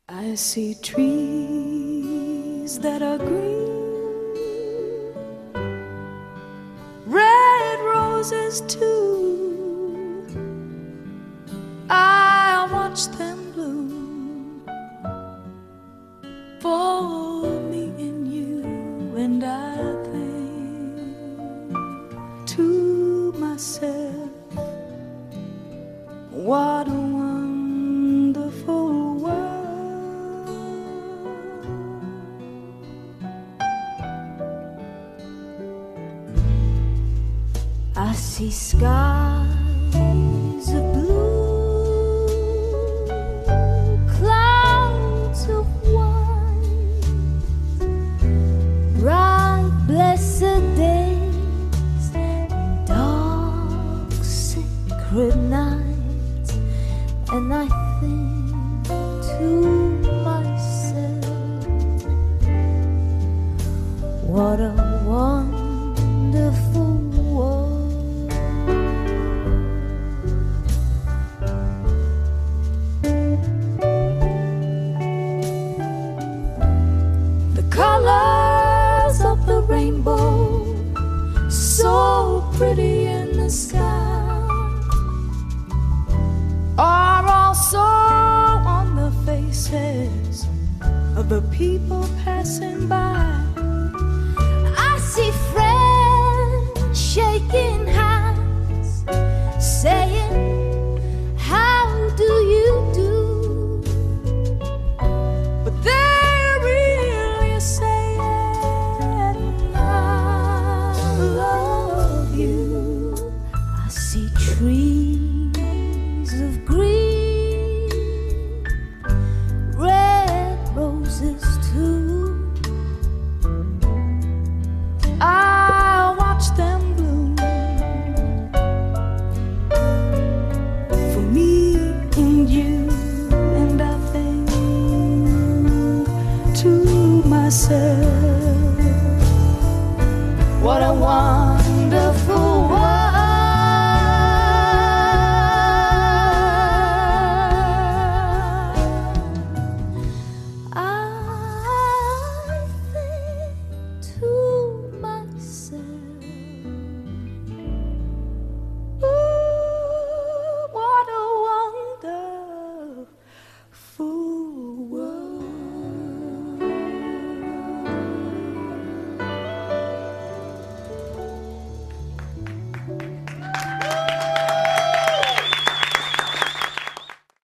I see trees that are green, red roses too. I watch them bloom for me and you, and I think to myself, what a wonderful world. I see skies of blue, clouds of white, bright blessed days, dark sacred nights, and I think to myself, what a wonderful world. The colors of the rainbow, so pretty in the sky, are also on the faces of the people passing by. I see friends shaking hands, saying, how do you do? But they're really saying, I love you. I see trees of green, red roses too. I watch them bloom for me and you, and I think to myself, what a wonderful